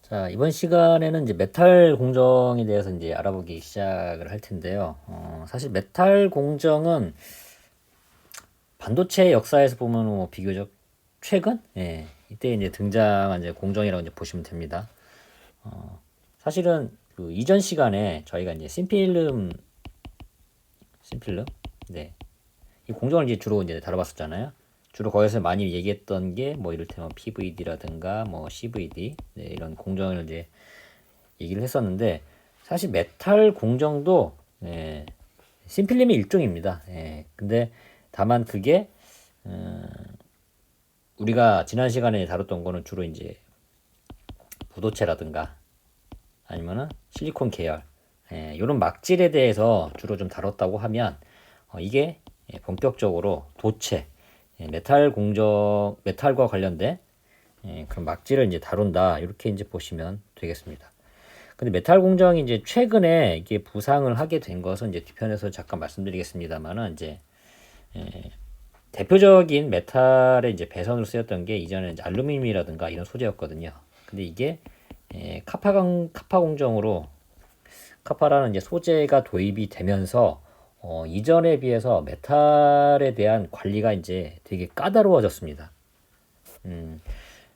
자, 이번 시간에는 이제 메탈 공정에 대해서 이제 알아보기 시작을 할 텐데요. 사실 메탈 공정은 반도체 역사에서 보면 뭐 비교적 최근? 예, 이때 이제 등장한 이제 공정이라고 이제 보시면 됩니다. 사실은 그 이전 시간에 저희가 이제 심필름, 네, 이 공정을 이제 주로 이제 다뤄봤었잖아요. 주로 거기서 많이 얘기했던 게 뭐 이를테면 PVD라든가 뭐 CVD, 네, 이런 공정을 이제 얘기를 했었는데 사실 메탈 공정도 심필름의 일종입니다. 근데 다만 그게 우리가 지난 시간에 다뤘던 거는 주로 이제 부도체라든가 아니면은 실리콘 계열 이런 막질에 대해서 주로 좀 다뤘다고 하면 이게 본격적으로 도체 메탈 공정 메탈과 관련된 그런 막질을 이제 다룬다 이렇게 이제 보시면 되겠습니다. 근데 메탈 공정이 이제 최근에 이게 부상을 하게 된 것은 이제 뒤편에서 잠깐 말씀드리겠습니다만은 이제 대표적인 메탈의 이제 배선으로 쓰였던 게 이전에 이제 알루미늄이라든가 이런 소재였거든요. 근데 이게 카파 공정으로 카파라는 이제 소재가 도입이 되면서 이전에 비해서 메탈에 대한 관리가 이제 되게 까다로워졌습니다.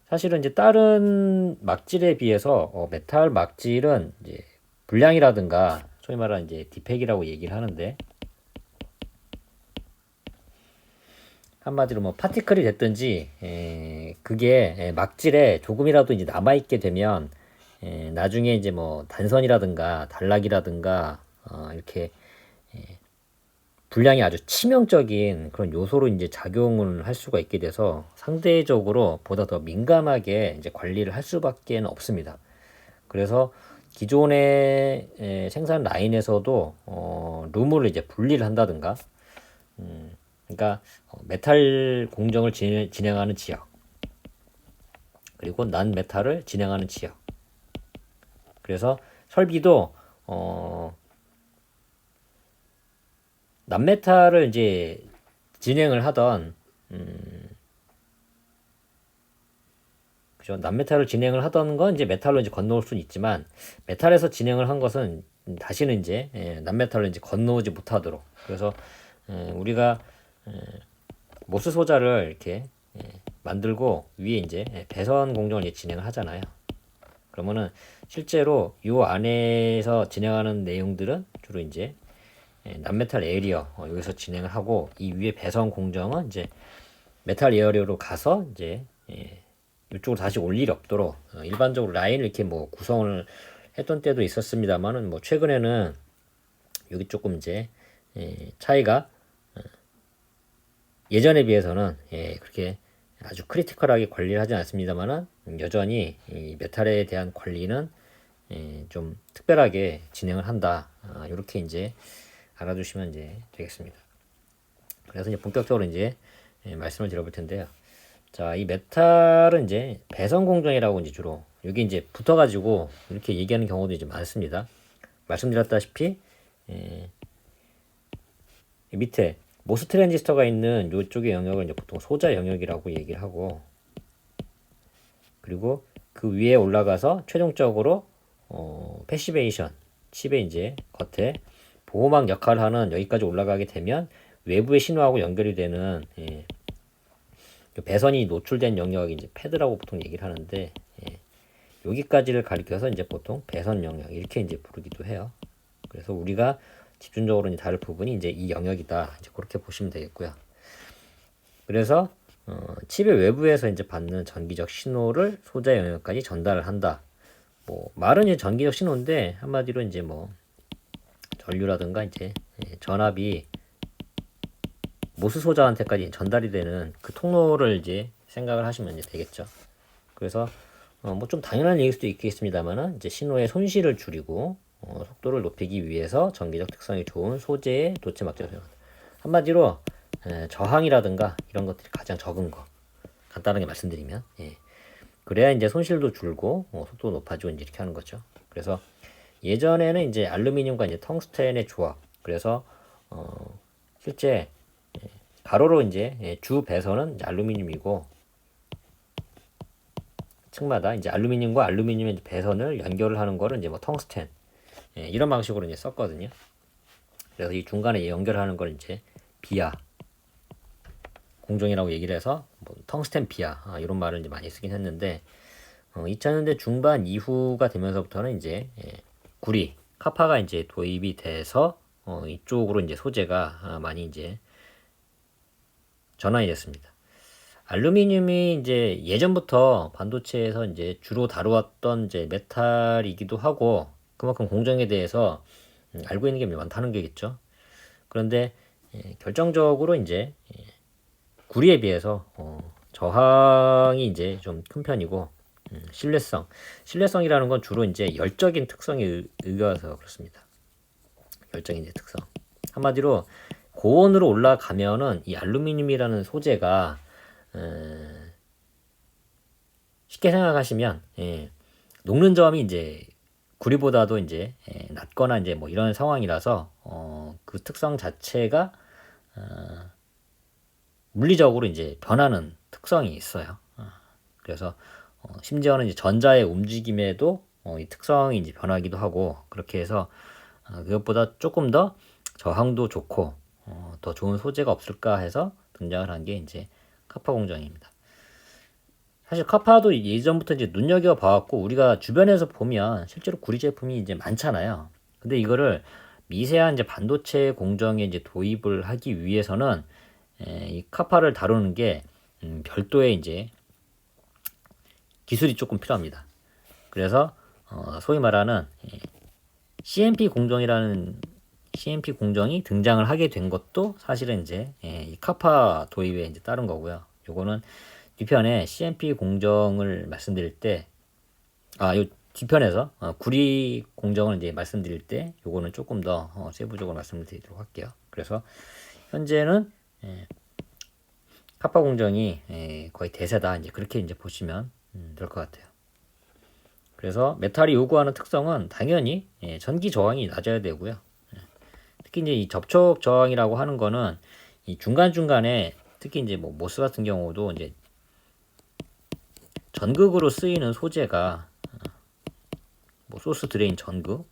사실은 이제 다른 막질에 비해서 메탈 막질은 이제 불량이라든가 소위 말하는 이제 디펙이라고 얘기를 하는데 한마디로 뭐 파티클이 됐든지 그게 막질에 조금이라도 이제 남아 있게 되면 나중에 이제 뭐 단선이라든가 단락이라든가 이렇게 불량이 아주 치명적인 그런 요소로 이제 작용을 할 수가 있게 돼서 상대적으로 보다 더 민감하게 이제 관리를 할 수밖에 없습니다. 그래서 기존의 생산 라인에서도 룸을 이제 분리를 한다든가 그러니까 메탈 공정을 진행하는 지역 그리고 난 메탈을 진행하는 지역 그래서 설비도 난메탈을 이제 진행을 하던 그죠? 난메탈을 진행을 하던 건 이제 메탈로 이제 건너올 수는 있지만 메탈에서 진행을 한 것은 다시는 이제 난메탈로 이제 건너오지 못하도록 그래서 우리가 모스 소자를 이렇게 만들고 위에 이제 배선 공정을 이제 진행을 하잖아요. 그러면은 실제로 이 안에서 진행하는 내용들은 주로 이제 난메탈 에어리어 여기서 진행을 하고 이 위에 배선 공정은 이제 메탈 에어리어로 가서 이제 이쪽으로 다시 올 일이 없도록 일반적으로 라인을 이렇게 뭐 구성을 했던 때도 있었습니다만은 뭐 최근에는 여기 조금 이제 차이가 예전에 비해서는 그렇게 아주 크리티컬하게 관리를 하지 않습니다만은 여전히 이 메탈에 대한 관리는 좀 특별하게 진행을 한다. 이렇게 이제 알아두시면 이제 되겠습니다. 그래서 이제 본격적으로 이제 말씀을 드려볼 텐데요. 자, 이 메탈은 이제 배선 공정이라고 이제 주로 여기 이제 붙어가지고 이렇게 얘기하는 경우도 이제 많습니다. 말씀드렸다시피 밑에 모스 트랜지스터가 있는 이쪽의 영역을 이제 보통 소자 영역이라고 얘기를 하고 그리고 그 위에 올라가서 최종적으로 패시베이션 칩의 이제 겉에 보호막 역할을 하는 여기까지 올라가게 되면 외부의 신호하고 연결이 되는 배선이 노출된 영역이 이제 패드라고 보통 얘기를 하는데 여기까지를 가리켜서 이제 보통 배선 영역 이렇게 이제 부르기도 해요. 그래서 우리가 집중적으로 이제 다룰 부분이 이제 이 영역이다. 이제 그렇게 보시면 되겠고요. 그래서 칩의 외부에서 이제 받는 전기적 신호를 소자 영역까지 전달을 한다. 뭐 말은 이제 전기적 신호인데 한마디로 이제 뭐 전류라든가 이제 전압이 모스 소자한테까지 전달이 되는 그 통로를 이제 생각을 하시면 이제 되겠죠. 그래서 뭐 좀 당연한 얘기일 수도 있겠습니다만은 이제 신호의 손실을 줄이고 속도를 높이기 위해서 전기적 특성이 좋은 소재의 도체 막대를 사용한다. 한마디로 저항이라든가 이런 것들이 가장 적은 거 간단하게 말씀드리면 그래야 이제 손실도 줄고 속도 높아지고 이제 이렇게 하는 거죠. 그래서 예전에는 이제 알루미늄과 이제 텅스텐의 조합 그래서 실제 가로로 이제 주 배선은 이제 알루미늄이고 층마다 이제 알루미늄과 알루미늄의 이제 배선을 연결을 하는 거를 이제 뭐 텅스텐 이런 방식으로 이제 썼거든요. 그래서 이 중간에 연결하는 걸 이제 비아 공정이라고 얘기를 해서 뭐 텅스텐 비아 이런 말을 이제 많이 쓰긴 했는데 2000년대 중반 이후가 되면서부터는 이제 구리 카파가 이제 도입이 돼서 이쪽으로 이제 소재가 많이 이제 전환이 됐습니다. 알루미늄이 이제 예전부터 반도체에서 이제 주로 다루었던 이제 메탈이기도 하고 그만큼 공정에 대해서 알고 있는 게 많다는 게겠죠. 그런데 결정적으로 이제 구리에 비해서 저항이 이제 좀 큰 편이고 신뢰성이라는 건 주로 이제 열적인 특성에 의거해서 그렇습니다. 열적인 이제 특성. 한마디로 고온으로 올라가면은 이 알루미늄이라는 소재가 쉽게 생각하시면 녹는 점이 이제 구리보다도 이제 낮거나 이제 뭐 이런 상황이라서 그 특성 자체가 물리적으로 이제 변하는 특성이 있어요. 그래서 심지어는 이제 전자의 움직임에도 이 특성이 이제 변하기도 하고 그렇게 해서 그것보다 조금 더 저항도 좋고 더 좋은 소재가 없을까 해서 등장을 한 게 이제 카파 공정입니다. 사실 카파도 예전부터 이제 눈여겨 봐왔고 우리가 주변에서 보면 실제로 구리 제품이 이제 많잖아요. 근데 이거를 미세한 이제 반도체 공정에 이제 도입을 하기 위해서는 이 카파를 다루는 게 별도의 이제 기술이 조금 필요합니다. 그래서 소위 말하는 CMP 공정이라는 CMP 공정이 등장을 하게 된 것도 사실은 이제 이 카파 도입에 이제 따른 거고요. 요거는 뒤편에 CMP 공정을 말씀드릴 때, 요 뒤편에서 구리 공정을 이제 말씀드릴 때, 요거는 조금 더 세부적으로 말씀을 드리도록 할게요. 그래서 현재는 카파 공정이 거의 대세다. 이제 그렇게 이제 보시면 될 것 같아요. 그래서 메탈이 요구하는 특성은 당연히 전기 저항이 낮아야 되고요. 특히 이제 이 접촉 저항이라고 하는 거는 이 중간중간에 특히 이제 뭐 모스 같은 경우도 이제 전극으로 쓰이는 소재가 뭐 소스 드레인 전극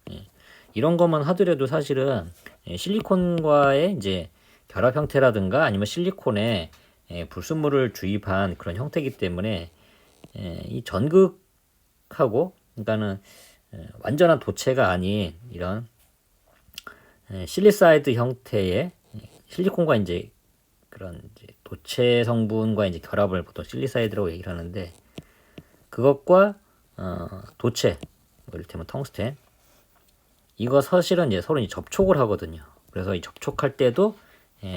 이런 것만 하더라도 사실은 실리콘과의 이제 결합 형태라든가 아니면 실리콘에 불순물을 주입한 그런 형태이기 때문에 이 전극하고 그러니까는 완전한 도체가 아닌 이런 실리사이드 형태의 실리콘과 이제 그런 이제 도체 성분과 이제 결합을 보통 실리사이드라고 얘기를 하는데 그것과 도체 이를테면 텅스텐 이거 사실은 이제 서로 이제 접촉을 하거든요. 그래서 이 접촉할 때도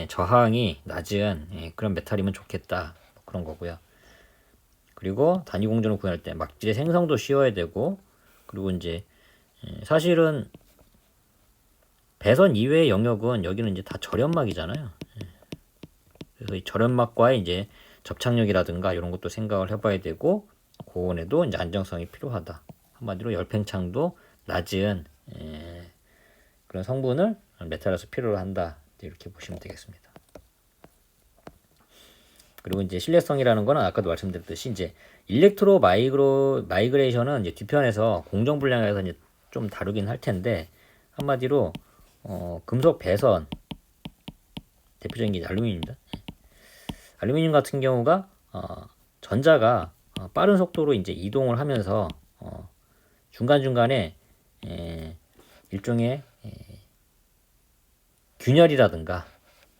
저항이 낮은 그런 메탈이면 좋겠다 그런 거고요. 그리고 단위 공정을 구현할 때 막질의 생성도 쉬워야 되고 그리고 이제 사실은 배선 이외의 영역은 여기는 이제 다 절연막이잖아요. 그래서 이 절연막과의 이제 접착력이라든가 이런 것도 생각을 해봐야 되고 고온에도 이제 안정성이 필요하다. 한마디로 열팽창도 낮은 그런 성분을 메탈에서 필요로 한다. 이렇게 보시면 되겠습니다. 그리고 이제 신뢰성이라는 거는 아까도 말씀드렸듯이 이제 일렉트로 마이그레이션은 이제 뒤편에서 공정 분량에서 이제 좀 다루긴 할 텐데 한마디로 금속 배선 대표적인 게 알루미늄입니다. 알루미늄 같은 경우가 전자가 빠른 속도로 이제 이동을 하면서 중간중간에 일종의 균열이라든가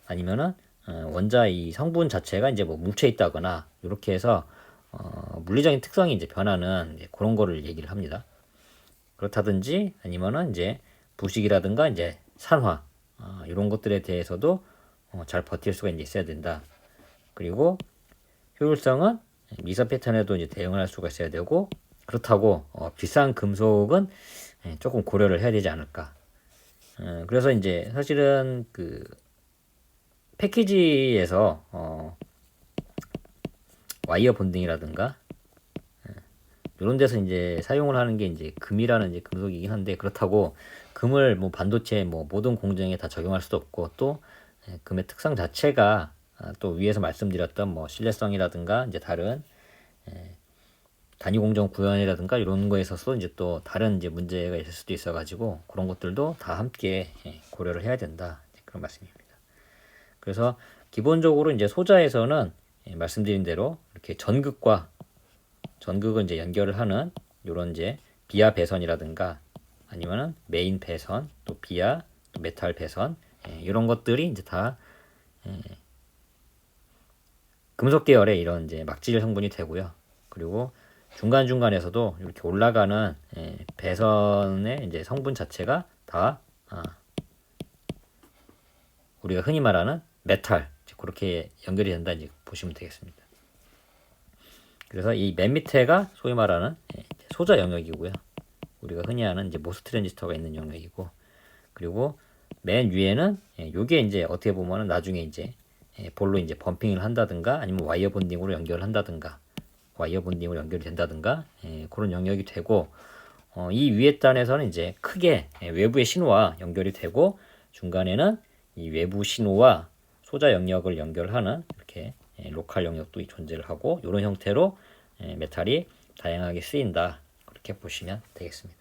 아니면은 원자 이 성분 자체가 이제 뭐 뭉쳐 있다거나 이렇게 해서 물리적인 특성이 이제 변하는 그런 거를 얘기를 합니다. 그렇다든지 아니면은 이제 부식이라든가 이제 산화 이런 것들에 대해서도 잘 버틸 수가 이제 있어야 된다. 그리고 효율성은 미세 패턴에도 이제 대응을 할 수가 있어야 되고 그렇다고 비싼 금속은 조금 고려를 해야 되지 않을까. 그래서 이제 사실은 그 패키지에서 와이어 본딩이라든가 이런 데서 이제 사용을 하는 게 이제 금이라는 이제 금속이긴 한데 그렇다고 금을 뭐 반도체 뭐 모든 공정에 다 적용할 수도 없고 또 금의 특성 자체가 또 위에서 말씀드렸던 뭐 신뢰성이라든가 이제 다른 단위 공정 구현이라든가 이런 거에 있어서 이제 또 다른 이제 문제가 있을 수도 있어가지고 그런 것들도 다 함께 고려를 해야 된다 그런 말씀입니다. 그래서 기본적으로 이제 소자에서는 말씀드린 대로 이렇게 전극은 이제 연결을 하는 요런 이제 비하 배선이라든가 아니면은 메인 배선, 또 비하, 또 메탈 배선 이런 것들이 이제 다 금속 계열의 이런 이제 막질 성분이 되고요. 그리고 중간중간에서도 이렇게 올라가는 배선의 이제 성분 자체가 다 우리가 흔히 말하는 메탈 그렇게 연결이 된다 이제 보시면 되겠습니다. 그래서 이 맨 밑에가 소위 말하는 소자 영역이고요. 우리가 흔히 아는 이제 모스 트랜지스터가 있는 영역이고, 그리고 맨 위에는 요게 이제 어떻게 보면은 나중에 이제 볼로 이제 범핑을 한다든가 아니면 와이어 본딩으로 연결을 한다든가 와이어 본딩으로 연결이 된다든가 그런 영역이 되고, 이 위에 단에서는 이제 크게 외부의 신호와 연결이 되고, 중간에는 이 외부 신호와 소자 영역을 연결하는 이렇게 로컬 영역도 존재를 하고, 이런 형태로 메탈이 다양하게 쓰인다 그렇게 보시면 되겠습니다.